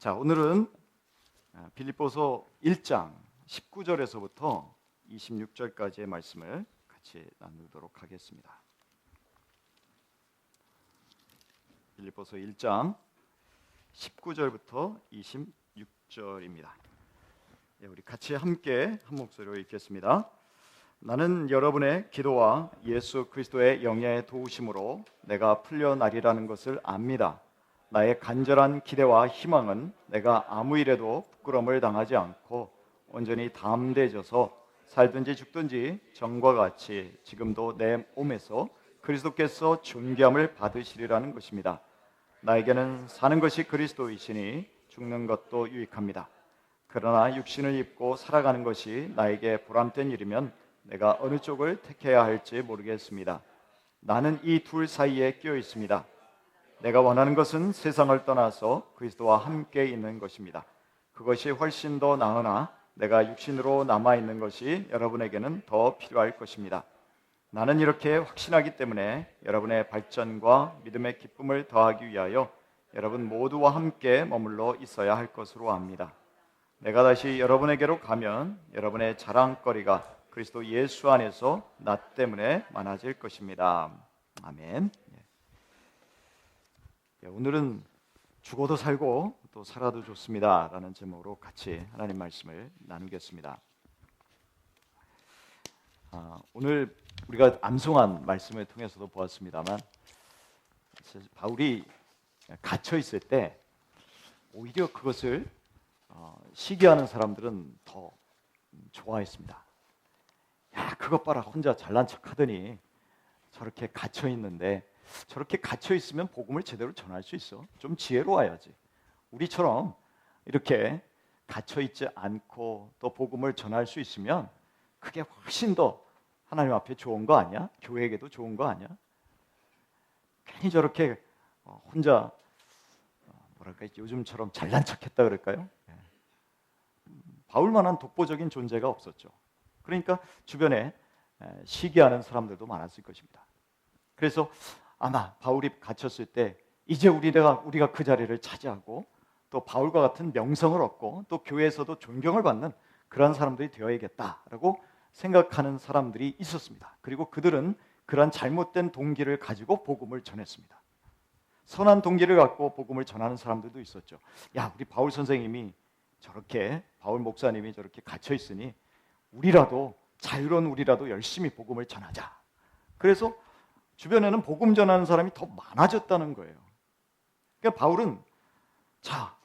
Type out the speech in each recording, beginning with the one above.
자, 오늘은 빌립보서 1장 19절에서부터 26절까지의 말씀을 같이 나누도록 하겠습니다. 빌립보서 1장 19절부터 26절입니다. 우리 같이 함께 한 목소리로 읽겠습니다. 나는 여러분의 기도와 예수 그리스도의 영의 도우심으로 내가 풀려나리라는 것을 압니다. 나의 간절한 기대와 희망은 내가 아무 일에도 부끄러움을 당하지 않고 온전히 담대해져서 살든지 죽든지 전과 같이 지금도 내 몸에서 그리스도께서 존귀함을 받으시리라는 것입니다. 나에게는 사는 것이 그리스도이시니 죽는 것도 유익합니다. 그러나 육신을 입고 살아가는 것이 나에게 보람된 일이면 내가 어느 쪽을 택해야 할지 모르겠습니다. 나는 이 둘 사이에 끼어 있습니다. 내가 원하는 것은 세상을 떠나서 그리스도와 함께 있는 것입니다. 그것이 훨씬 더 나으나 내가 육신으로 남아있는 것이 여러분에게는 더 필요할 것입니다. 나는 이렇게 확신하기 때문에 여러분의 발전과 믿음의 기쁨을 더하기 위하여 여러분 모두와 함께 머물러 있어야 할 것으로 압니다. 내가 다시 여러분에게로 가면 여러분의 자랑거리가 그리스도 예수 안에서 나 때문에 많아질 것입니다. 아멘. 오늘은 죽어도 살고 또 살아도 좋습니다 라는 제목으로 같이 하나님 말씀을 나누겠습니다. 오늘 우리가 암송한 말씀을 통해서도 보았습니다만 바울이 갇혀 있을 때 오히려 그것을 시기하는 사람들은 더 좋아했습니다. 야, 그것 봐라, 혼자 잘난 척하더니 저렇게 갇혀 있는데 저렇게 갇혀 있으면 복음을 제대로 전할 수 있어. 좀 지혜로워야지. 우리처럼 이렇게 갇혀 있지 않고 또 복음을 전할 수 있으면 그게 훨씬 더 하나님 앞에 좋은 거 아니야? 교회에게도 좋은 거 아니야? 괜히 저렇게 혼자 뭐랄까 요즘처럼 잘난 척했다 그럴까요? 바울만한 독보적인 존재가 없었죠. 그러니까 주변에 시기하는 사람들도 많았을 것입니다. 그래서 아마 바울이 갇혔을 때 이제 우리가 그 자리를 차지하고 또 바울과 같은 명성을 얻고 또 교회에서도 존경을 받는 그런 사람들이 되어야겠다라고 생각하는 사람들이 있었습니다. 그리고 그들은 그런 잘못된 동기를 가지고 복음을 전했습니다. 선한 동기를 갖고 복음을 전하는 사람들도 있었죠. 야, 우리 바울 선생님이 저렇게, 바울 목사님이 저렇게 갇혀 있으니 우리라도, 자유로운 우리라도 열심히 복음을 전하자. 그래서 주변에는 복음 전하는 사람이 더 많아졌다는 거예요. 그러니까 바울은 자,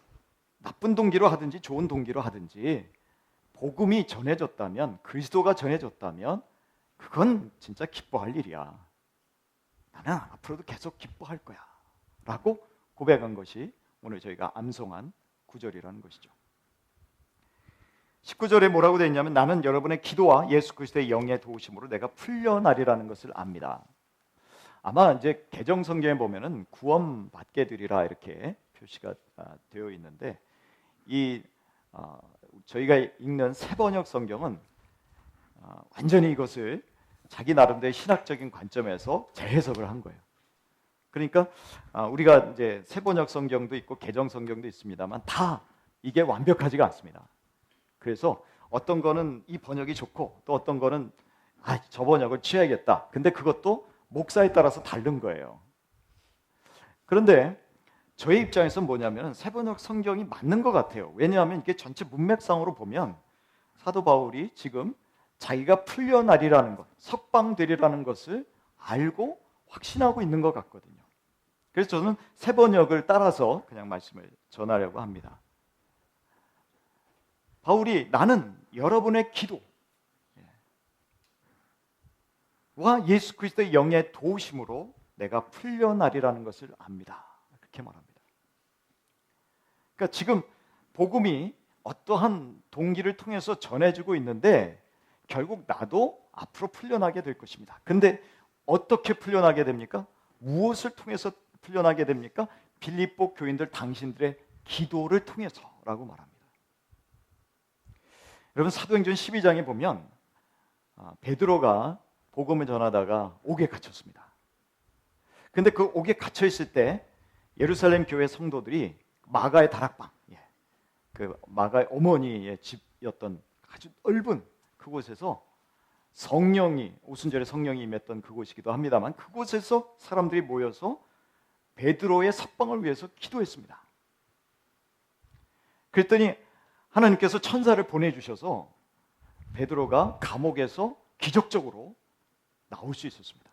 나쁜 동기로 하든지 좋은 동기로 하든지 복음이 전해졌다면, 그리스도가 전해졌다면 그건 진짜 기뻐할 일이야. 나는 앞으로도 계속 기뻐할 거야 라고 고백한 것이 오늘 저희가 암송한 구절이라는 것이죠. 19절에 뭐라고 되어 있냐면 나는 여러분의 기도와 예수 그리스도의 영의 도우심으로 내가 풀려나리라는 것을 압니다. 아마 이제 개정 성경에 보면은 구원받게 되리라 이렇게 표시가 되어 있는데 저희가 읽는 새번역 성경은 완전히 이것을 자기 나름대로 신학적인 관점에서 재해석을 한 거예요. 그러니까 우리가 이제 새번역 성경도 있고 개정 성경도 있습니다만 다 이게 완벽하지가 않습니다. 그래서 어떤 거는 이 번역이 좋고 또 어떤 거는 저 번역을 취해야겠다. 근데 그것도 목사에 따라서 다른 거예요. 그런데 저의 입장에서는 뭐냐면 새번역 성경이 맞는 것 같아요. 왜냐하면 이게 전체 문맥상으로 보면 사도 바울이 지금 자기가 풀려나리라는 것, 석방되리라는 것을 알고 확신하고 있는 것 같거든요. 그래서 저는 새번역을 따라서 그냥 말씀을 전하려고 합니다. 바울이 나는 여러분의 기도 와 예수 그리스도의 영의 도우심으로 내가 풀려나리라는 것을 압니다. 그렇게 말합니다. 그러니까 지금 복음이 어떠한 동기를 통해서 전해지고 있는데 결국 나도 앞으로 풀려나게 될 것입니다. 근데 어떻게 풀려나게 됩니까? 무엇을 통해서 풀려나게 됩니까? 빌립보 교인들 당신들의 기도를 통해서라고 말합니다. 여러분 사도행전 12장에 보면 베드로가 복음을 전하다가 옥에 갇혔습니다. 근데 그 옥에 갇혀 있을 때 예루살렘 교회 성도들이 마가의 다락방, 그 마가의 어머니의 집이었던 아주 넓은 그곳에서 오순절에 성령이 임했던 그곳이기도 합니다만, 그곳에서 사람들이 모여서 베드로의 석방을 위해서 기도했습니다. 그랬더니 하나님께서 천사를 보내주셔서 베드로가 감옥에서 기적적으로 나올 수 있었습니다.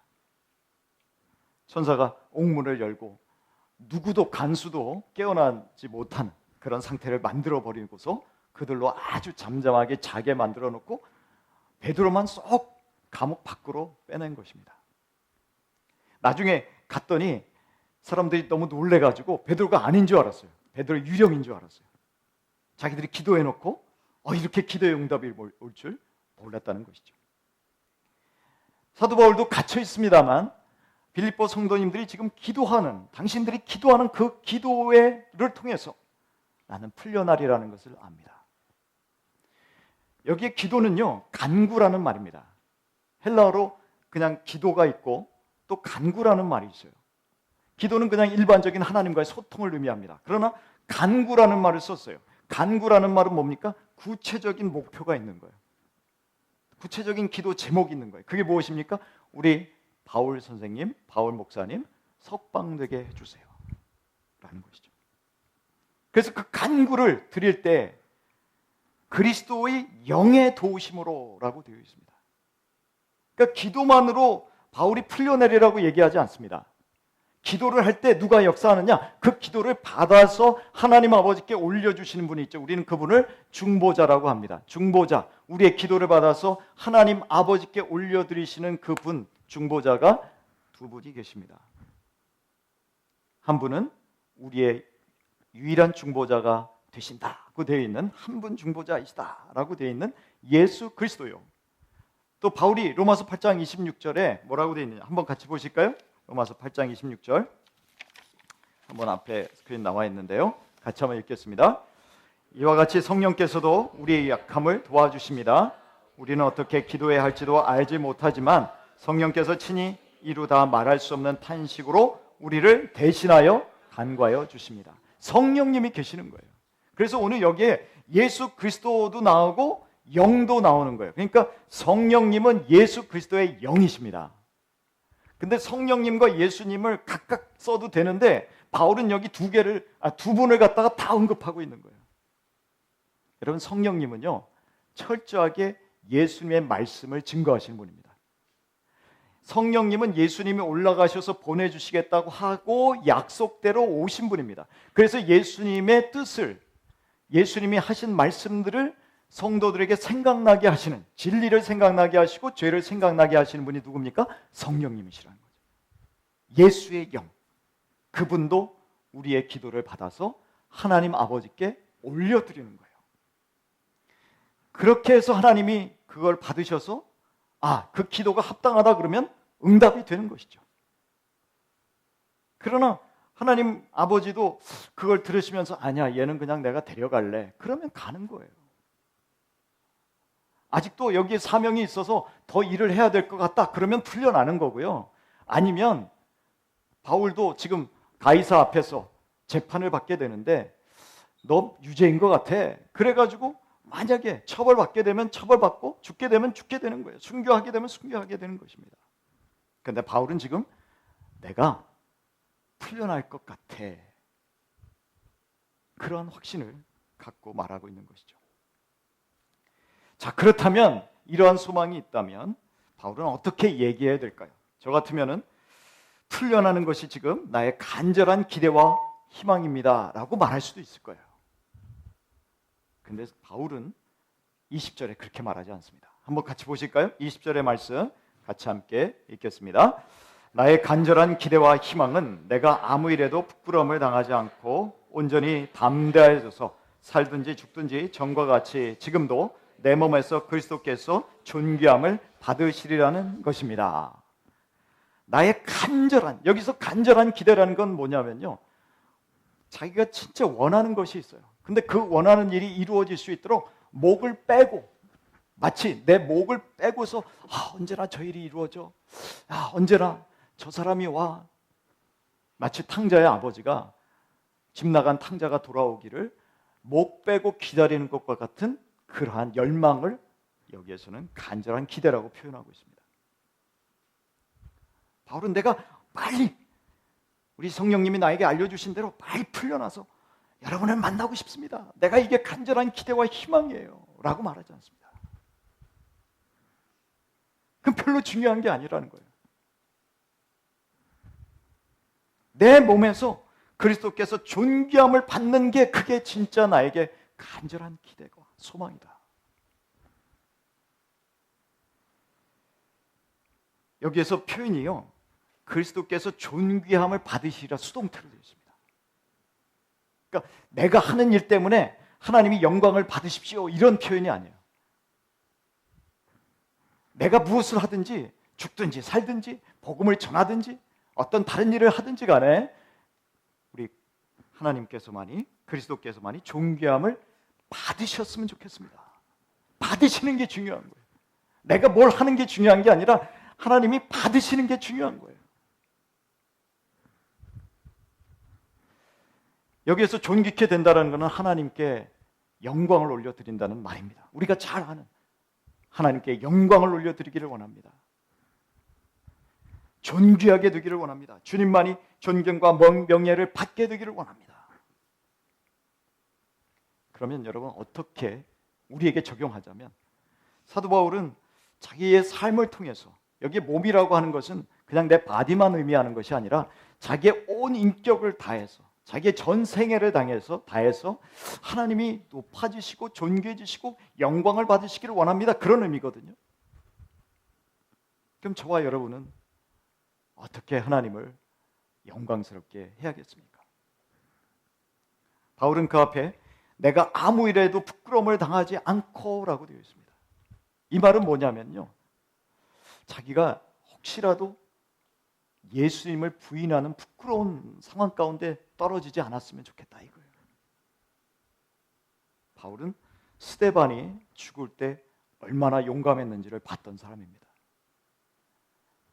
천사가 옥문을 열고 누구도 간수도 깨어나지 못하는 그런 상태를 만들어 버리고서 그들로 아주 잠잠하게 자게 만들어 놓고 베드로만 쏙 감옥 밖으로 빼낸 것입니다. 나중에 갔더니 사람들이 너무 놀래가지고 베드로가 아닌 줄 알았어요. 베드로 유령인 줄 알았어요. 자기들이 기도해놓고 이렇게 기도의 응답이 올 줄 몰랐다는 것이죠. 사도 바울도 갇혀 있습니다만 빌립보 성도님들이 지금 당신들이 기도하는 그 기도를 통해서 나는 풀려나리라는 것을 압니다. 여기에 기도는요, 간구라는 말입니다. 헬라어로 그냥 기도가 있고 또 간구라는 말이 있어요. 기도는 그냥 일반적인 하나님과의 소통을 의미합니다. 그러나 간구라는 말을 썼어요. 간구라는 말은 뭡니까? 구체적인 목표가 있는 거예요. 구체적인 기도 제목이 있는 거예요. 그게 무엇입니까? 우리 바울 선생님, 바울 목사님 석방되게 해주세요 라는 것이죠. 그래서 그 간구를 드릴 때 그리스도의 영의 도우심으로 라고 되어 있습니다. 그러니까 기도만으로 바울이 풀려내리라고 얘기하지 않습니다. 기도를 할 때 누가 역사하느냐? 그 기도를 받아서 하나님 아버지께 올려주시는 분이 있죠. 우리는 그분을 중보자라고 합니다. 중보자, 우리의 기도를 받아서 하나님 아버지께 올려드리시는 그분, 중보자가 두 분이 계십니다. 한 분은 우리의 유일한 중보자가 되신다고 되어 있는 한 분 중보자이시다라고 되어 있는 예수 그리스도요. 또 바울이 로마서 8장 26절에 뭐라고 되어 있느냐? 한번 같이 보실까요? 로마서 8장 26절 한번 앞에 스크린 나와 있는데요. 같이 한번 읽겠습니다. 이와 같이 성령께서도 우리의 약함을 도와주십니다. 우리는 어떻게 기도해야 할지도 알지 못하지만 성령께서 친히 이루다 말할 수 없는 탄식으로 우리를 대신하여 간구하여 주십니다. 성령님이 계시는 거예요. 그래서 오늘 여기에 예수 그리스도도 나오고 영도 나오는 거예요. 그러니까 성령님은 예수 그리스도의 영이십니다. 근데 성령님과 예수님을 각각 써도 되는데 바울은 여기 두 분을 갖다가 다 언급하고 있는 거예요. 여러분, 성령님은요 철저하게 예수님의 말씀을 증거하시는 분입니다. 성령님은 예수님이 올라가셔서 보내주시겠다고 하고 약속대로 오신 분입니다. 그래서 예수님의 뜻을, 예수님이 하신 말씀들을 성도들에게 생각나게 하시는, 진리를 생각나게 하시고 죄를 생각나게 하시는 분이 누굽니까? 성령님이시라는 거죠. 예수의 영, 그분도 우리의 기도를 받아서 하나님 아버지께 올려드리는 거예요. 그렇게 해서 하나님이 그걸 받으셔서 그 기도가 합당하다 그러면 응답이 되는 것이죠. 그러나 하나님 아버지도 그걸 들으시면서 아니야, 얘는 그냥 내가 데려갈래, 그러면 가는 거예요. 아직도 여기에 사명이 있어서 더 일을 해야 될 것 같다, 그러면 풀려나는 거고요. 아니면 바울도 지금 가이사 앞에서 재판을 받게 되는데 너 유죄인 것 같아, 그래가지고 만약에 처벌받게 되면 처벌받고 죽게 되면 죽게 되는 거예요. 순교하게 되면 순교하게 되는 것입니다. 그런데 바울은 지금 내가 풀려날 것 같아, 그런 확신을 갖고 말하고 있는 것이죠. 자, 그렇다면 이러한 소망이 있다면 바울은 어떻게 얘기해야 될까요? 저 같으면은 풀려나는 것이 지금 나의 간절한 기대와 희망입니다 라고 말할 수도 있을 거예요. 근데 바울은 20절에 그렇게 말하지 않습니다. 한번 같이 보실까요? 20절의 말씀 같이 함께 읽겠습니다. 나의 간절한 기대와 희망은 내가 아무 일에도 부끄러움을 당하지 않고 온전히 담대해져서 살든지 죽든지 전과 같이 지금도 내 몸에서 그리스도께서 존귀함을 받으시리라는 것입니다. 나의 여기서 간절한 기대라는 건 뭐냐면요, 자기가 진짜 원하는 것이 있어요. 근데 그 원하는 일이 이루어질 수 있도록 목을 빼고, 마치 내 목을 빼고서 언제나 저 일이 이루어져, 언제나 저 사람이 와. 마치 탕자의 아버지가 집 나간 탕자가 돌아오기를 목 빼고 기다리는 것과 같은 그러한 열망을 여기에서는 간절한 기대라고 표현하고 있습니다. 바울은 내가 빨리 우리 성령님이 나에게 알려주신 대로 빨리 풀려나서 여러분을 만나고 싶습니다. 내가 이게 간절한 기대와 희망이에요 라고 말하지 않습니다. 그건 별로 중요한 게 아니라는 거예요. 내 몸에서 그리스도께서 존귀함을 받는 게 그게 진짜 나에게 간절한 기대가 소망이다. 여기에서 표현이요, 그리스도께서 존귀함을 받으시리라 수동태로 되어 있습니다. 그러니까 내가 하는 일 때문에 하나님이 영광을 받으십시오 이런 표현이 아니에요. 내가 무엇을 하든지 죽든지 살든지 복음을 전하든지 어떤 다른 일을 하든지 간에 우리 하나님께서만이, 그리스도께서만이 존귀함을 받으셨으면 좋겠습니다. 받으시는 게 중요한 거예요. 내가 뭘 하는 게 중요한 게 아니라 하나님이 받으시는 게 중요한 거예요. 여기에서 존귀케 된다는 것은 하나님께 영광을 올려드린다는 말입니다. 우리가 잘 아는 하나님께 영광을 올려드리기를 원합니다. 존귀하게 되기를 원합니다. 주님만이 존경과 명예를 받게 되기를 원합니다. 그러면 여러분 어떻게 우리에게 적용하자면, 사도 바울은 자기의 삶을 통해서, 여기 몸이라고 하는 것은 그냥 내 바디만 의미하는 것이 아니라 자기의 온 인격을 다해서, 자기의 전 생애를 다해서 하나님이 높아지시고 존귀해지시고 영광을 받으시기를 원합니다. 그런 의미거든요. 그럼 저와 여러분은 어떻게 하나님을 영광스럽게 해야겠습니까? 바울은 그 앞에 내가 아무 일에도 부끄러움을 당하지 않고 라고 되어 있습니다. 이 말은 뭐냐면요, 자기가 혹시라도 예수님을 부인하는 부끄러운 상황 가운데 떨어지지 않았으면 좋겠다 이거예요. 바울은 스데반이 죽을 때 얼마나 용감했는지를 봤던 사람입니다.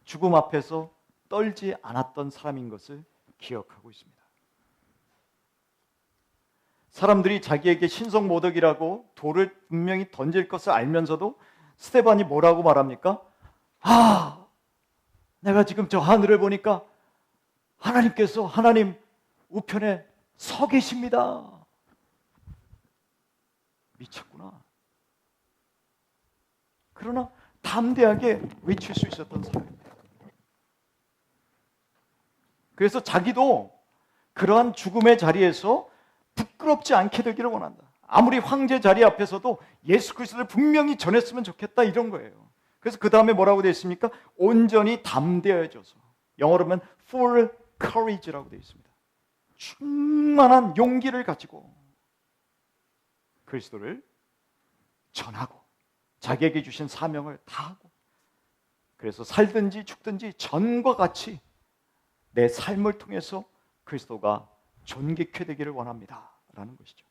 죽음 앞에서 떨지 않았던 사람인 것을 기억하고 있습니다. 사람들이 자기에게 신성모독이라고 돌을 분명히 던질 것을 알면서도 스데반이 뭐라고 말합니까? 내가 지금 저 하늘을 보니까 하나님께서 하나님 우편에 서 계십니다. 미쳤구나. 그러나 담대하게 외칠 수 있었던 사람입니다. 그래서 자기도 그러한 죽음의 자리에서 부끄럽지 않게 되기를 원한다. 아무리 황제 자리 앞에서도 예수 그리스도를 분명히 전했으면 좋겠다 이런 거예요. 그래서 그 다음에 뭐라고 되어 있습니까? 온전히 담대해져서, 영어로 하면 full courage라고 되어 있습니다. 충만한 용기를 가지고 그리스도를 전하고 자기에게 주신 사명을 다하고, 그래서 살든지 죽든지 전과 같이 내 삶을 통해서 그리스도가 존귀케 되기를 원합니다 라는 것이죠.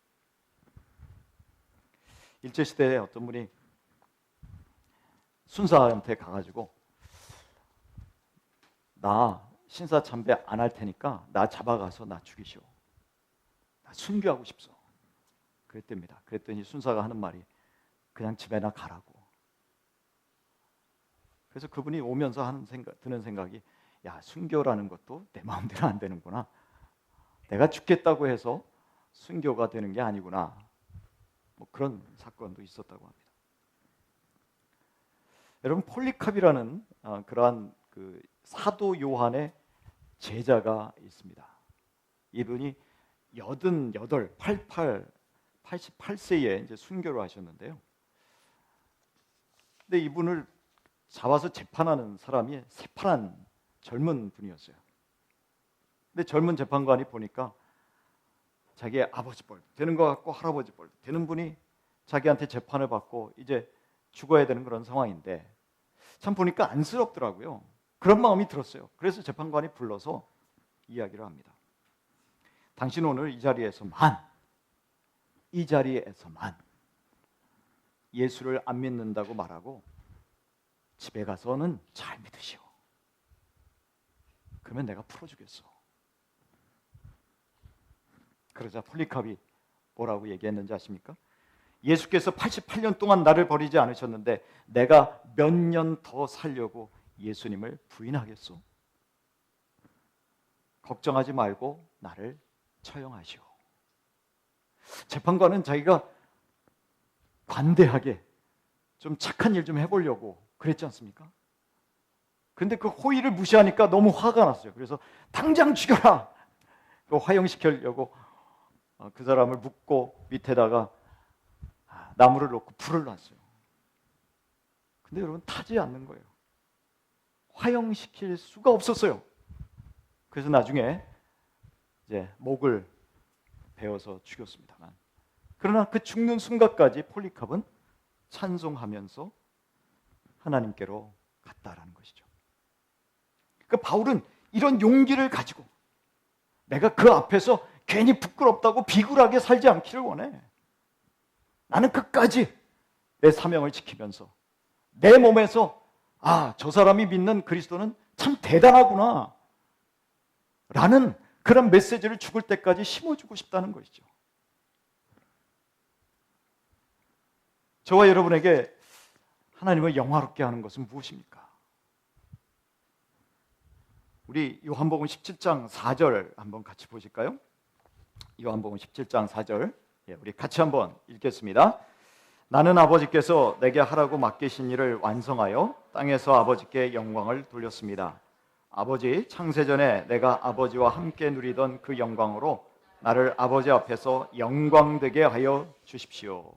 일제시대에 어떤 분이 순사한테 가가지고 나 신사 참배 안 할 테니까 나 잡아가서 나 죽이시오. 나 순교하고 싶소. 그랬답니다. 그랬더니 순사가 하는 말이 그냥 집에나 가라고. 그래서 그분이 오면서 드는 생각이, 야, 순교라는 것도 내 마음대로 안 되는구나. 내가 죽겠다고 해서 순교가 되는 게 아니구나. 뭐 그런 사건도 있었다고 합니다. 여러분, 폴리캅이라는 그러한 그 사도 요한의 제자가 있습니다. 이분이 88세에 이제 순교를 하셨는데요. 근데 이분을 잡아서 재판하는 사람이 새파란 젊은 분이었어요. 근데 젊은 재판관이 보니까 자기의 아버지 뻘 되는 것 같고 할아버지 뻘 되는 분이 자기한테 재판을 받고 이제 죽어야 되는 그런 상황인데 참 보니까 안쓰럽더라고요. 그런 마음이 들었어요. 그래서 재판관이 불러서 이야기를 합니다. 당신 오늘 이 자리에서만 예수를 안 믿는다고 말하고 집에 가서는 잘 믿으시오. 그러면 내가 풀어주겠어. 그러자 폴리캅이 뭐라고 얘기했는지 아십니까? 예수께서 88년 동안 나를 버리지 않으셨는데 내가 몇 년 더 살려고 예수님을 부인하겠소? 걱정하지 말고 나를 처형하시오. 재판관은 자기가 관대하게 좀 착한 일 좀 해보려고 그랬지 않습니까? 그런데 그 호의를 무시하니까 너무 화가 났어요. 그래서 당장 죽여라! 화형시키려고 그 사람을 묶고 밑에다가 나무를 놓고 불을 놨어요. 근데 여러분 타지 않는 거예요. 화형시킬 수가 없었어요. 그래서 나중에 이제 목을 베어서 죽였습니다만, 그러나 그 죽는 순간까지 폴리캅은 찬송하면서 하나님께로 갔다라는 것이죠. 그 바울은 이런 용기를 가지고 내가 그 앞에서 괜히 부끄럽다고 비굴하게 살지 않기를 원해. 나는 끝까지 내 사명을 지키면서 내 몸에서 저 사람이 믿는 그리스도는 참 대단하구나 라는 그런 메시지를 죽을 때까지 심어주고 싶다는 것이죠. 저와 여러분에게 하나님을 영화롭게 하는 것은 무엇입니까? 우리 요한복음 17장 4절 한번 같이 보실까요? 요한복음 17장 4절 우리 같이 한번 읽겠습니다. 나는 아버지께서 내게 하라고 맡기신 일을 완성하여 땅에서 아버지께 영광을 돌렸습니다. 아버지, 창세전에 내가 아버지와 함께 누리던 그 영광으로 나를 아버지 앞에서 영광되게 하여 주십시오.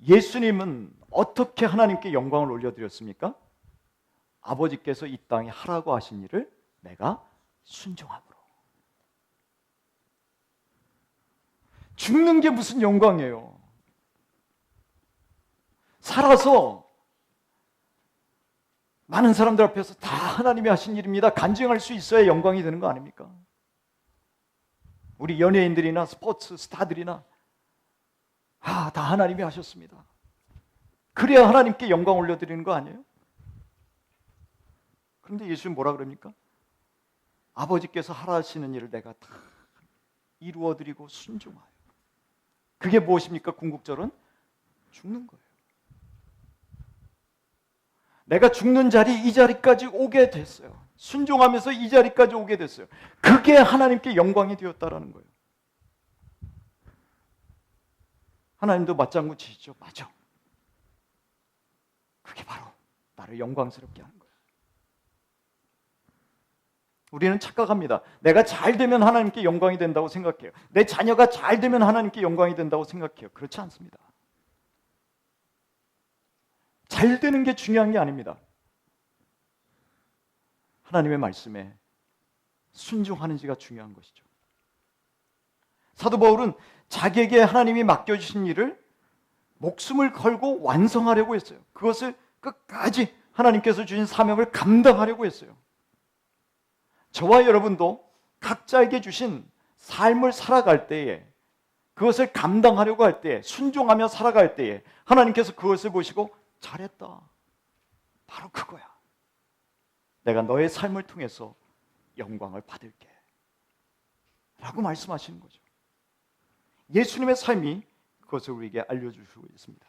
예수님은 어떻게 하나님께 영광을 올려드렸습니까? 아버지께서 이 땅에 하라고 하신 일을 내가 순종함으로. 죽는 게 무슨 영광이에요? 살아서 많은 사람들 앞에서 다 하나님이 하신 일입니다 간증할 수 있어야 영광이 되는 거 아닙니까? 우리 연예인들이나 스포츠 스타들이나 다 하나님이 하셨습니다. 그래야 하나님께 영광 올려드리는 거 아니에요? 그런데 예수님 뭐라 그럽니까? 아버지께서 하라시는 일을 내가 다 이루어드리고 순종하여. 그게 무엇입니까? 궁극적으로는 죽는 거예요. 내가 죽는 자리, 이 자리까지 오게 됐어요. 순종하면서 이 자리까지 오게 됐어요. 그게 하나님께 영광이 되었다라는 거예요. 하나님도 맞장구 치시죠? 맞아. 그게 바로 나를 영광스럽게 하는 거예요. 우리는 착각합니다. 내가 잘 되면 하나님께 영광이 된다고 생각해요. 내 자녀가 잘 되면 하나님께 영광이 된다고 생각해요. 그렇지 않습니다. 잘 되는 게 중요한 게 아닙니다. 하나님의 말씀에 순종하는지가 중요한 것이죠. 사도 바울은 자기에게 하나님이 맡겨주신 일을 목숨을 걸고 완성하려고 했어요. 그것을 끝까지 하나님께서 주신 사명을 감당하려고 했어요. 저와 여러분도 각자에게 주신 삶을 살아갈 때에, 그것을 감당하려고 할 때, 순종하며 살아갈 때에 하나님께서 그것을 보시고 잘했다. 바로 그거야. 내가 너의 삶을 통해서 영광을 받을게. 라고 말씀하시는 거죠. 예수님의 삶이 그것을 우리에게 알려주시고 있습니다.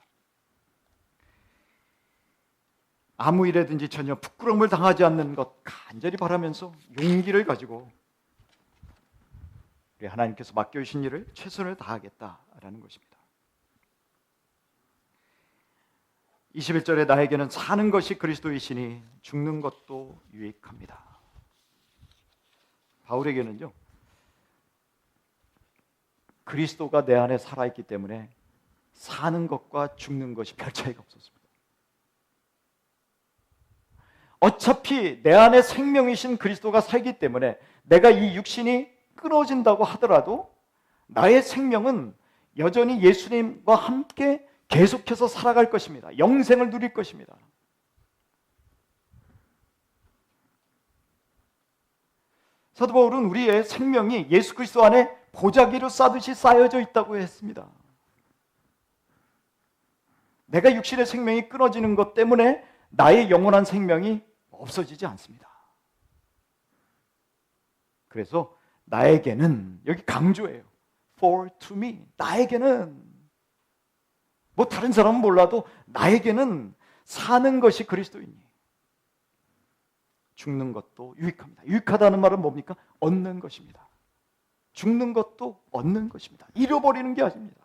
아무 일에든지 전혀 부끄러움을 당하지 않는 것 간절히 바라면서 용기를 가지고 우리 하나님께서 맡겨주신 일을 최선을 다하겠다라는 것입니다. 21절에 나에게는 사는 것이 그리스도이시니 죽는 것도 유익합니다. 바울에게는요, 그리스도가 내 안에 살아있기 때문에 사는 것과 죽는 것이 별 차이가 없었습니다. 어차피 내 안에 생명이신 그리스도가 살기 때문에 내가 이 육신이 끊어진다고 하더라도 나의 생명은 여전히 예수님과 함께 계속해서 살아갈 것입니다. 영생을 누릴 것입니다. 사도 바울은 우리의 생명이 예수 그리스도 안에 보자기로 쌓듯이 쌓여져 있다고 했습니다. 내가 육신의 생명이 끊어지는 것 때문에 나의 영원한 생명이 없어지지 않습니다. 그래서 나에게는, 여기 강조해요. for to me. 나에게는, 뭐 다른 사람은 몰라도 나에게는 사는 것이 그리스도이니 죽는 것도 유익합니다. 유익하다는 말은 뭡니까? 얻는 것입니다. 죽는 것도 얻는 것입니다. 잃어버리는 게 아닙니다.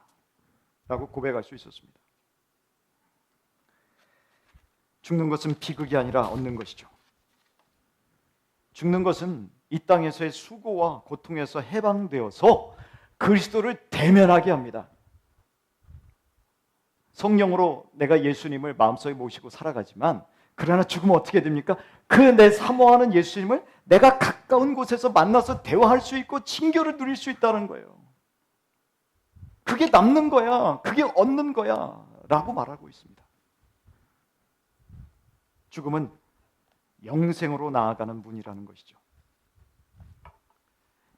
라고 고백할 수 있었습니다. 죽는 것은 비극이 아니라 얻는 것이죠. 죽는 것은 이 땅에서의 수고와 고통에서 해방되어서 그리스도를 대면하게 합니다. 성령으로 내가 예수님을 마음속에 모시고 살아가지만 그러나 죽으면 어떻게 됩니까? 그 내 사모하는 예수님을 내가 가까운 곳에서 만나서 대화할 수 있고 친교를 누릴 수 있다는 거예요. 그게 남는 거야. 그게 얻는 거야. 라고 말하고 있습니다. 죽음은 영생으로 나아가는 문이라는 것이죠.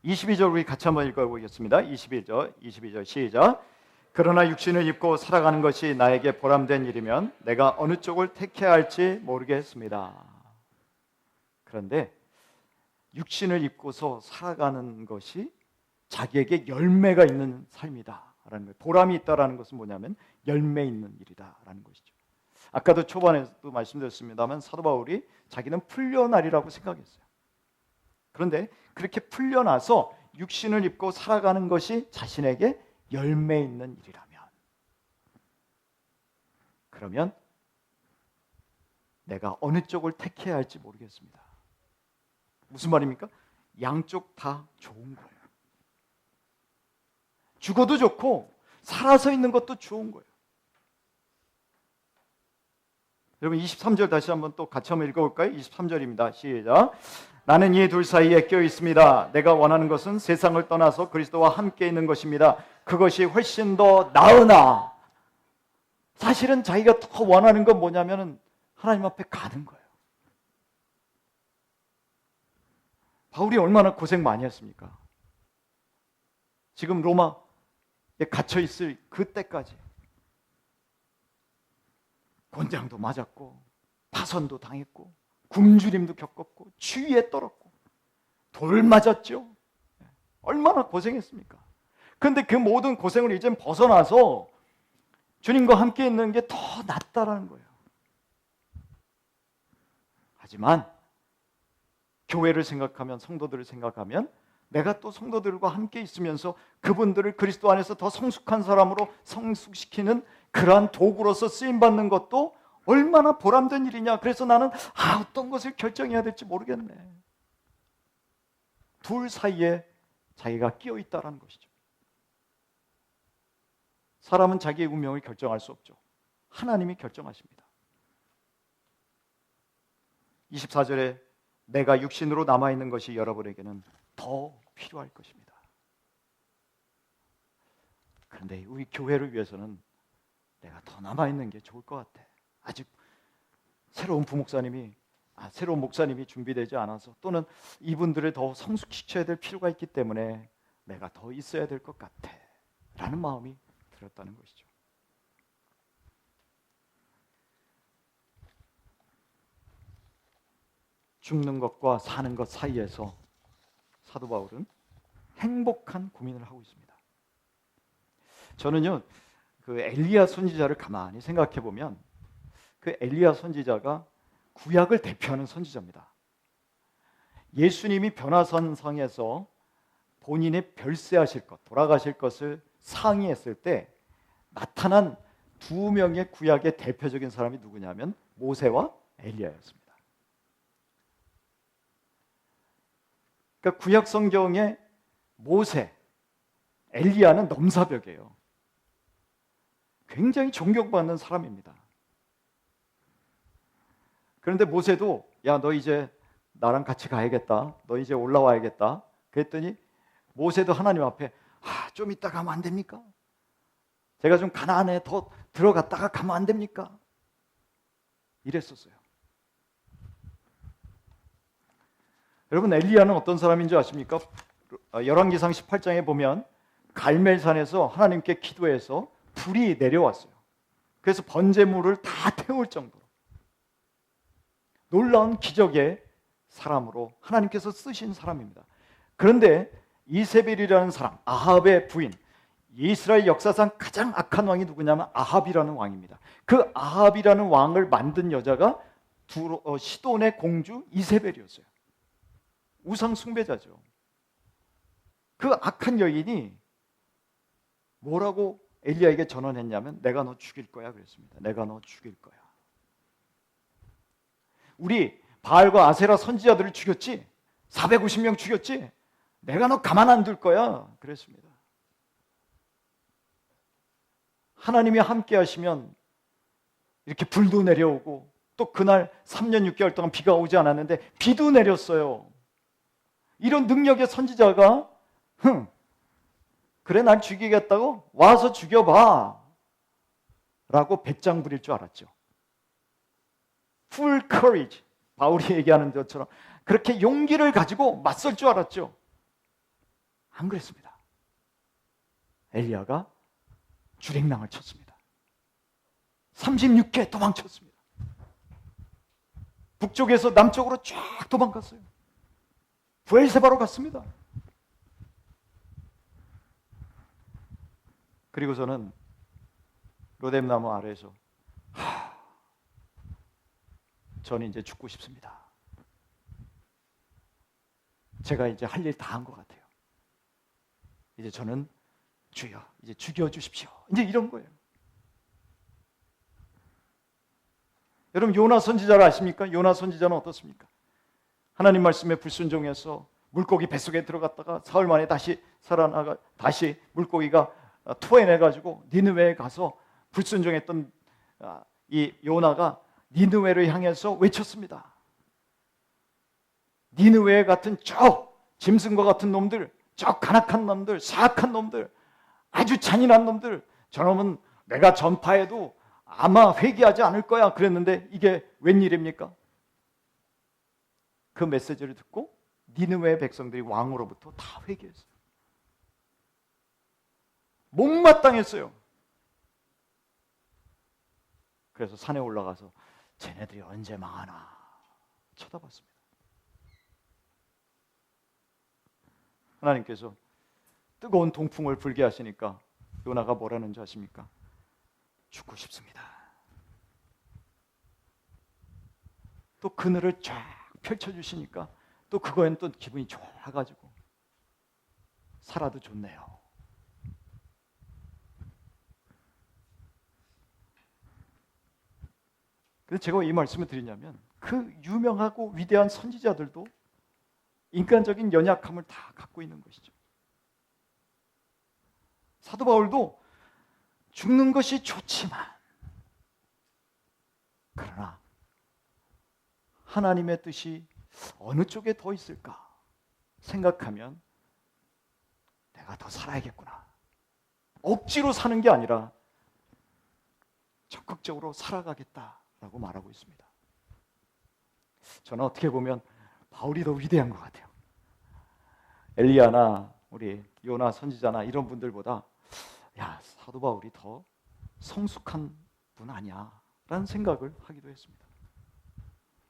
22절 우리 같이 한번 읽어보겠습니다. 22절 시작. 그러나 육신을 입고 살아가는 것이 나에게 보람된 일이면 내가 어느 쪽을 택해야 할지 모르겠습니다. 그런데 육신을 입고서 살아가는 것이 자기에게 열매가 있는 삶이다라는 거예요. 보람이 있다라는 것은 뭐냐면 열매 있는 일이다라는 것이죠. 아까도 초반에도 말씀드렸습니다만 사도 바울이 자기는 풀려나리라고 생각했어요. 그런데 그렇게 풀려나서 육신을 입고 살아가는 것이 자신에게 열매 있는 일이라면, 그러면 내가 어느 쪽을 택해야 할지 모르겠습니다. 무슨 말입니까? 양쪽 다 좋은 거예요. 죽어도 좋고 살아서 있는 것도 좋은 거예요. 여러분 23절 다시 한번 또 같이 한번 읽어볼까요? 23절입니다. 시작. 나는 이 둘 사이에 껴 있습니다. 내가 원하는 것은 세상을 떠나서 그리스도와 함께 있는 것입니다. 그것이 훨씬 더 나으나, 사실은 자기가 더 원하는 건 뭐냐면은 하나님 앞에 가는 거예요. 바울이 얼마나 고생 많이 했습니까? 지금 로마에 갇혀 있을 그때까지 권장도 맞았고 파선도 당했고 굶주림도 겪었고 추위에 떨었고 돌 맞았죠. 얼마나 고생했습니까? 그런데 그 모든 고생을 이제 벗어나서 주님과 함께 있는 게 더 낫다라는 거예요. 하지만 교회를 생각하면, 성도들을 생각하면 내가 또 성도들과 함께 있으면서 그분들을 그리스도 안에서 더 성숙한 사람으로 성숙시키는 그러한 도구로서 쓰임받는 것도 얼마나 보람된 일이냐. 그래서 나는 어떤 것을 결정해야 될지 모르겠네. 둘 사이에 자기가 끼어 있다는 것이죠. 사람은 자기의 운명을 결정할 수 없죠. 하나님이 결정하십니다. 24절에 내가 육신으로 남아있는 것이 여러분에게는 더 필요할 것입니다. 그런데 우리 교회를 위해서는 내가 더 남아있는 게 좋을 것 같아. 아직 새로운 새로운 목사님이 준비되지 않아서, 또는 이분들을 더 성숙시켜야 될 필요가 있기 때문에 내가 더 있어야 될 것 같아 라는 마음이 들었다는 것이죠. 죽는 것과 사는 것 사이에서 사도 바울은 행복한 고민을 하고 있습니다. 저는요, 그 엘리야 선지자를 가만히 생각해 보면 그 엘리야 선지자가 구약을 대표하는 선지자입니다. 예수님이 변화산상에서 본인의 별세하실 것, 돌아가실 것을 상의했을 때 나타난 두 명의 구약의 대표적인 사람이 누구냐면 모세와 엘리야였습니다. 그러니까 구약 성경의 모세, 엘리야는 넘사벽이에요. 굉장히 존경받는 사람입니다. 그런데 모세도 야, 너 이제 나랑 같이 가야겠다. 너 이제 올라와야겠다. 그랬더니 모세도 하나님 앞에 좀 이따 가면 안 됩니까? 제가 좀 가나안에 더 들어갔다가 가면 안 됩니까? 이랬었어요. 여러분, 엘리야는 어떤 사람인 줄 아십니까? 열왕기상 18장에 보면 갈멜산에서 하나님께 기도해서 불이 내려왔어요. 그래서 번제물을 다 태울 정도로 놀라운 기적의 사람으로 하나님께서 쓰신 사람입니다. 그런데 이세벨이라는 사람, 아합의 부인, 이스라엘 역사상 가장 악한 왕이 누구냐면 아합이라는 왕입니다. 그 아합이라는 왕을 만든 여자가 시돈의 공주 이세벨이었어요. 우상 숭배자죠. 그 악한 여인이 뭐라고 엘리야에게 전언했냐면 내가 너 죽일 거야 그랬습니다. 내가 너 죽일 거야. 우리 바알과 아세라 선지자들을 죽였지? 450명 죽였지? 내가 너 가만 안 둘 거야 그랬습니다. 하나님이 함께 하시면 이렇게 불도 내려오고 또 그날 3년 6개월 동안 비가 오지 않았는데 비도 내렸어요. 이런 능력의 선지자가 그래 날 죽이겠다고? 와서 죽여봐 라고 배짱 부릴 줄 알았죠. Full courage, 바울이 얘기하는 것처럼 그렇게 용기를 가지고 맞설 줄 알았죠. 안 그랬습니다. 엘리야가 주랭랑을 쳤습니다. 36개 도망쳤습니다. 북쪽에서 남쪽으로 쫙 도망갔어요. 부엘세바로 갔습니다. 그리고서는 로뎀나무 아래에서 저는 이제 죽고 싶습니다. 제가 이제 할 일 다 한 것 같아요. 이제 저는 주여 이제 죽여주십시오. 이제 이런 거예요. 여러분 요나 선지자를 아십니까? 요나 선지자는 어떻습니까? 하나님 말씀에 불순종해서 물고기 뱃속에 들어갔다가 사흘 만에 다시 살아나가 다시 물고기가 토해내가지고 니느웨에 가서 불순종했던 이 요나가 니느웨를 향해서 외쳤습니다. 니느웨 같은 저 짐승과 같은 놈들, 저 간악한 놈들, 사악한 놈들, 아주 잔인한 놈들, 저놈은 내가 전파해도 아마 회개하지 않을 거야 그랬는데 이게 웬일입니까? 그 메시지를 듣고 니느웨 백성들이 왕으로부터 다 회개했어요. 못마땅했어요. 그래서 산에 올라가서 쟤네들이 언제 망하나 쳐다봤습니다. 하나님께서 뜨거운 동풍을 불게 하시니까 요나가 뭐라는 줄 아십니까? 죽고 싶습니다. 또 그늘을 쫙 펼쳐주시니까 또 그거엔 또 기분이 좋아가지고 살아도 좋네요. 그래서 제가 이 말씀을 드리냐면 그 유명하고 위대한 선지자들도 인간적인 연약함을 다 갖고 있는 것이죠. 사도 바울도 죽는 것이 좋지만 그러나 하나님의 뜻이 어느 쪽에 더 있을까 생각하면 내가 더 살아야겠구나. 억지로 사는 게 아니라 적극적으로 살아가겠다라고 말하고 있습니다. 저는 어떻게 보면 바울이 더 위대한 것 같아요. 엘리야나 우리 요나 선지자나 이런 분들보다 야 사도 바울이 더 성숙한 분 아니야 라는 생각을 하기도 했습니다.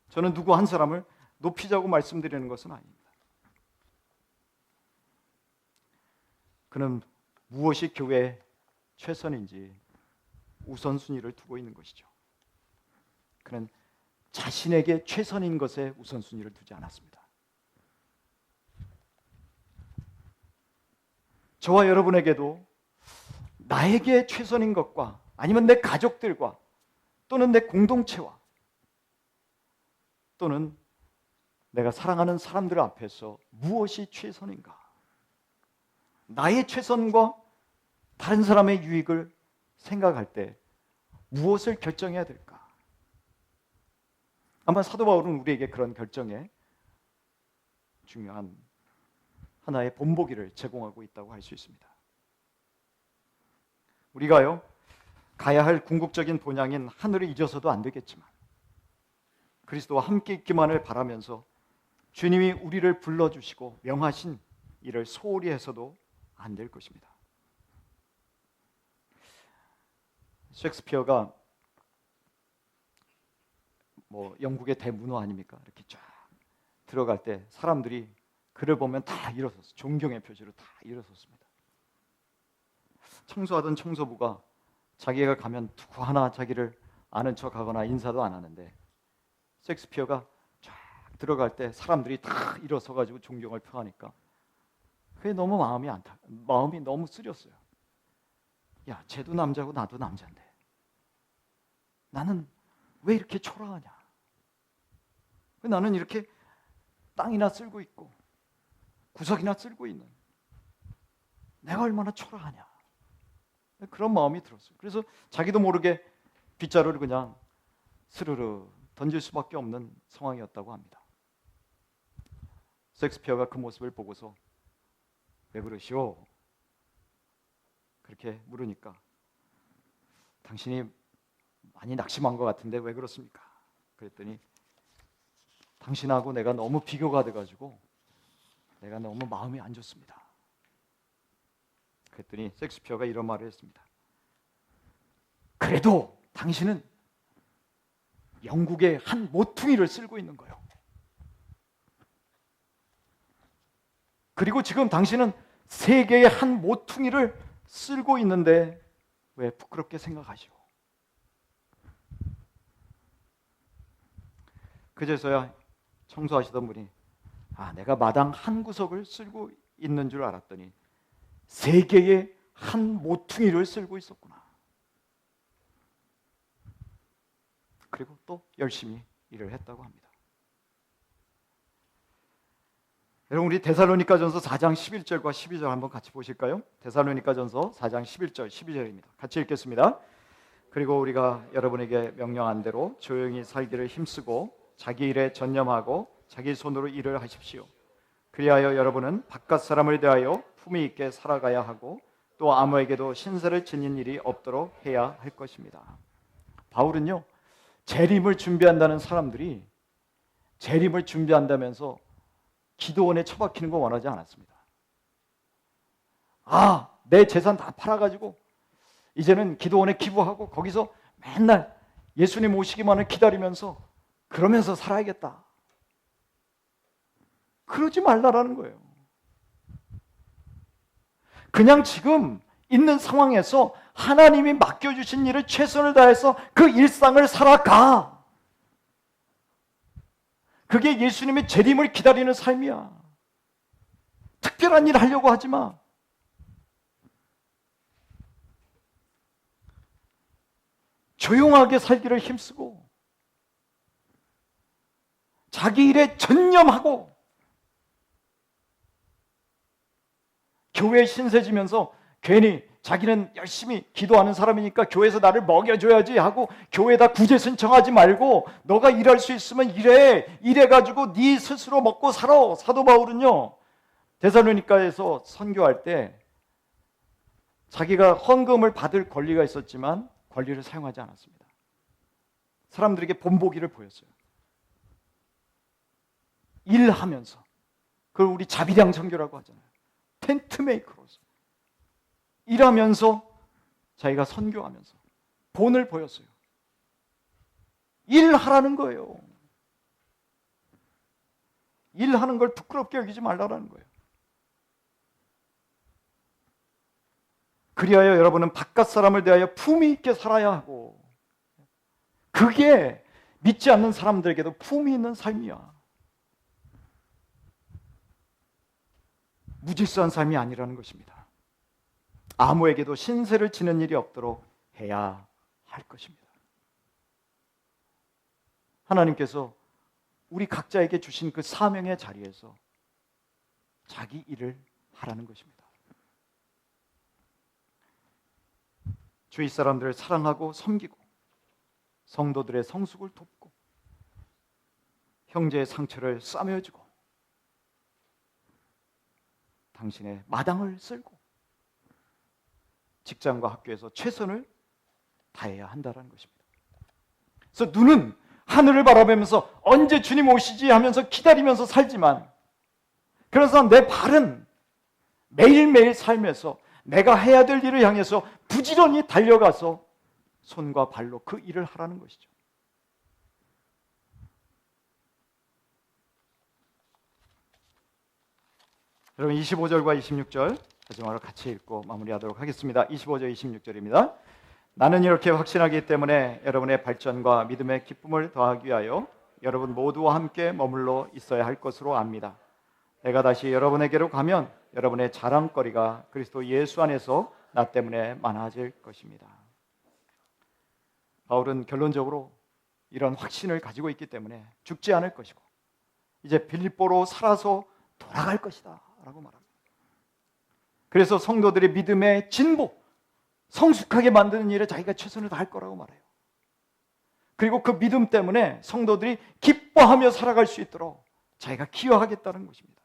저는 누구 한 사람을 높이자고 말씀드리는 것은 아닙니다. 그는 무엇이 교회의 최선인지 우선순위를 두고 있는 것이죠. 그는 자신에게 최선인 것에 우선순위를 두지 않았습니다. 저와 여러분에게도 나에게 최선인 것과 아니면 내 가족들과 또는 내 공동체와 또는 내가 사랑하는 사람들 앞에서 무엇이 최선인가? 나의 최선과 다른 사람의 유익을 생각할 때 무엇을 결정해야 될까? 아마 사도 바울은 우리에게 그런 결정에 중요한 하나의 본보기를 제공하고 있다고 할 수 있습니다. 우리가요 가야 할 궁극적인 본향인 하늘을 잊어서도 안 되겠지만 그리스도와 함께 있기만을 바라면서 주님이 우리를 불러주시고 명하신 일을 소홀히 해서도 안 될 것입니다. 셰익스피어가 영국의 대문호 아닙니까? 이렇게 쫙 들어갈 때 사람들이 그를 보면 다 일어섰어요. 존경의 표시로 다 일어섰습니다. 청소하던 청소부가 자기가 가면 누구 하나 자기를 아는 척하거나 인사도 안 하는데 셰익스피어가 쫙 들어갈 때 사람들이 다 일어서가지고 존경을 표하니까 그게 너무 마음이 너무 쓰렸어요. 야, 쟤도 남자고 나도 남자인데 나는 왜 이렇게 초라하냐? 왜 나는 이렇게 땅이나 쓸고 있고 구석이나 쓸고 있는 내가 얼마나 초라하냐? 그런 마음이 들었어요. 그래서 자기도 모르게 빗자루를 그냥 스르르 던질 수밖에 없는 상황이었다고 합니다. 셰익스피어가 그 모습을 보고서 왜 그러시오? 그렇게 물으니까 당신이 많이 낙심한 것 같은데 왜 그렇습니까? 그랬더니 당신하고 내가 너무 비교가 돼가지고 내가 너무 마음이 안 좋습니다. 그랬더니 셰익스피어가 이런 말을 했습니다. 그래도 당신은 영국의 한 모퉁이를 쓸고 있는 거예요. 그리고 지금 당신은 세계의 한 모퉁이를 쓸고 있는데 왜 부끄럽게 생각하시오? 그제서야 청소하시던 분이 내가 마당 한 구석을 쓸고 있는 줄 알았더니 세계의 한 모퉁이를 쓸고 있었구나. 그리고 또 열심히 일을 했다고 합니다. 여러분, 우리 데살로니가전서 4장 11절과 12절 한번 같이 보실까요? 데살로니가전서 4장 11절 12절입니다. 같이 읽겠습니다. 그리고 우리가 여러분에게 명령한 대로 조용히 살기를 힘쓰고 자기 일에 전념하고 자기 손으로 일을 하십시오. 그리하여 여러분은 바깥 사람을 대하여 품위 있게 살아가야 하고 또 아무에게도 신세를 지닌 일이 없도록 해야 할 것입니다. 바울은요, 재림을 준비한다는 사람들이 재림을 준비한다면서 기도원에 처박히는 거 원하지 않았습니다. 내 재산 다 팔아가지고 이제는 기도원에 기부하고 거기서 맨날 예수님 오시기만을 기다리면서 그러면서 살아야겠다. 그러지 말라라는 거예요. 그냥 지금 있는 상황에서 하나님이 맡겨주신 일을 최선을 다해서 그 일상을 살아가. 그게 예수님의 재림을 기다리는 삶이야. 특별한 일 하려고 하지 마. 조용하게 살기를 힘쓰고 자기 일에 전념하고 교회 신세지면서 괜히 자기는 열심히 기도하는 사람이니까 교회에서 나를 먹여줘야지 하고 교회에다 구제 신청하지 말고 너가 일할 수 있으면 일해가지고 네 스스로 먹고 살아. 사도 바울은요, 데살로니가에서 선교할 때 자기가 헌금을 받을 권리가 있었지만 권리를 사용하지 않았습니다. 사람들에게 본보기를 보였어요. 일하면서, 그걸 우리 자비량 선교라고 하잖아요. 텐트 메이커로서 일하면서 자기가 선교하면서 본을 보였어요. 일하라는 거예요. 일하는 걸 부끄럽게 여기지 말라는 거예요. 그리하여 여러분은 바깥 사람을 대하여 품위 있게 살아야 하고, 그게 믿지 않는 사람들에게도 품위 있는 삶이야. 무질서한 삶이 아니라는 것입니다. 아무에게도 신세를 지는 일이 없도록 해야 할 것입니다. 하나님께서 우리 각자에게 주신 그 사명의 자리에서 자기 일을 하라는 것입니다. 주위 사람들을 사랑하고 섬기고 성도들의 성숙을 돕고 형제의 상처를 싸매어주고 당신의 마당을 쓸고 직장과 학교에서 최선을 다해야 한다는 것입니다. 그래서 눈은 하늘을 바라보면서 언제 주님 오시지 하면서 기다리면서 살지만, 그래서 내 발은 매일매일 삶에서 내가 해야 될 일을 향해서 부지런히 달려가서 손과 발로 그 일을 하라는 것이죠. 여러분, 25절과 26절 마지막으로 같이 읽고 마무리하도록 하겠습니다. 25절 26절입니다. 나는 이렇게 확신하기 때문에 여러분의 발전과 믿음의 기쁨을 더하기 위하여 여러분 모두와 함께 머물러 있어야 할 것으로 압니다. 내가 다시 여러분에게로 가면 여러분의 자랑거리가 그리스도 예수 안에서 나 때문에 많아질 것입니다. 바울은 결론적으로 이런 확신을 가지고 있기 때문에 죽지 않을 것이고 이제 빌립보로 살아서 돌아갈 것이다 라고 말합니다. 그래서 성도들의 믿음의 진보, 성숙하게 만드는 일에 자기가 최선을 다할 거라고 말해요. 그리고 그 믿음 때문에 성도들이 기뻐하며 살아갈 수 있도록 자기가 기여하겠다는 것입니다.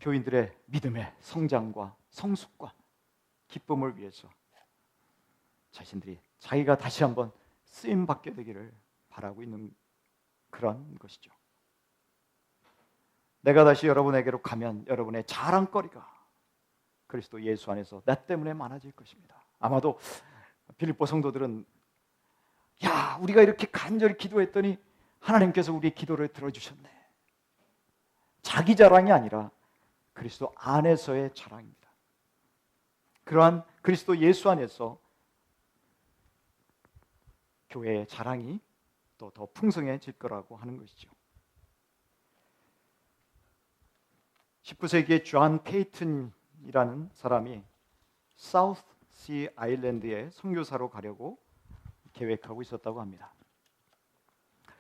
교인들의 믿음의 성장과 성숙과 기쁨을 위해서 자신들이 자기가 다시 한번 쓰임받게 되기를 바라고 있는 그런 것이죠. 내가 다시 여러분에게로 가면 여러분의 자랑거리가 그리스도 예수 안에서 나 때문에 많아질 것입니다. 아마도 빌립보 성도들은 야, 우리가 이렇게 간절히 기도했더니 하나님께서 우리의 기도를 들어주셨네. 자기 자랑이 아니라 그리스도 안에서의 자랑입니다. 그러한 그리스도 예수 안에서 교회의 자랑이 또 더 풍성해질 거라고 하는 것이죠. 19세기의 존 페이튼이라는 사람이 사우스 시 아일랜드에 선교사로 가려고 계획하고 있었다고 합니다.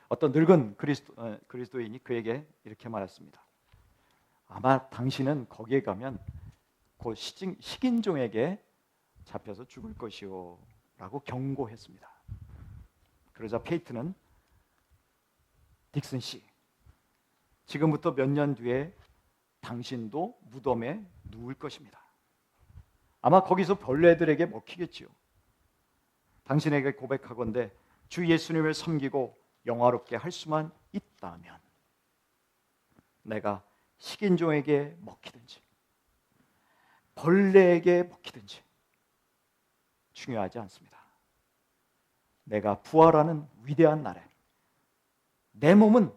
어떤 늙은 그리스도인이 그에게 이렇게 말했습니다. 아마 당신은 거기에 가면 곧 식인종에게 잡혀서 죽을 것이요 라고 경고했습니다. 그러자 페이튼은 딕슨 씨, 지금부터 몇 년 뒤에 당신도 무덤에 누울 것입니다. 아마 거기서 벌레들에게 먹히겠지요. 당신에게 고백하건대 주 예수님을 섬기고 영화롭게 할 수만 있다면 내가 식인종에게 먹히든지 벌레에게 먹히든지 중요하지 않습니다. 내가 부활하는 위대한 날에 내 몸은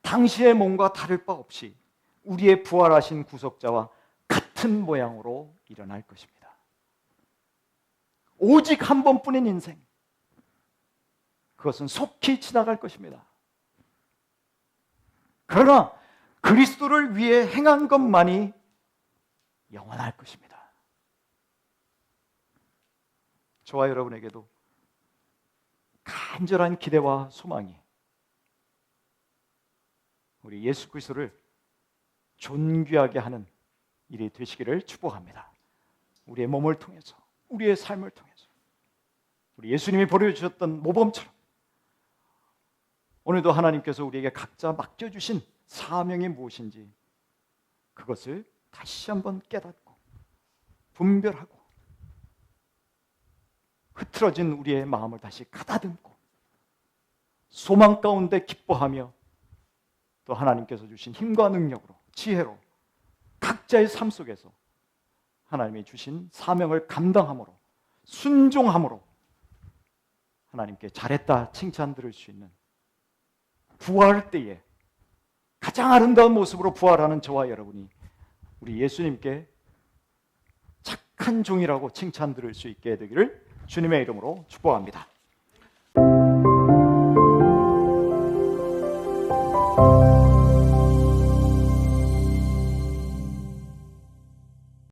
당시의 몸과 다를 바 없이 우리의 부활하신 구속자와 같은 모양으로 일어날 것입니다. 오직 한 번뿐인 인생, 그것은 속히 지나갈 것입니다. 그러나 그리스도를 위해 행한 것만이 영원할 것입니다. 저와 여러분에게도 간절한 기대와 소망이 우리 예수 그리스도를 존귀하게 하는 일이 되시기를 축복합니다. 우리의 몸을 통해서, 우리의 삶을 통해서 우리 예수님이 보여주셨던 모범처럼 오늘도 하나님께서 우리에게 각자 맡겨주신 사명이 무엇인지 그것을 다시 한번 깨닫고 분별하고 흐트러진 우리의 마음을 다시 가다듬고 소망 가운데 기뻐하며 또 하나님께서 주신 힘과 능력으로 지혜로 각자의 삶 속에서 하나님이 주신 사명을 감당함으로 순종함으로 하나님께 잘했다 칭찬 들을 수 있는 부활 때에 가장 아름다운 모습으로 부활하는 저와 여러분이 우리 예수님께 착한 종이라고 칭찬 들을 수 있게 되기를 주님의 이름으로 축복합니다.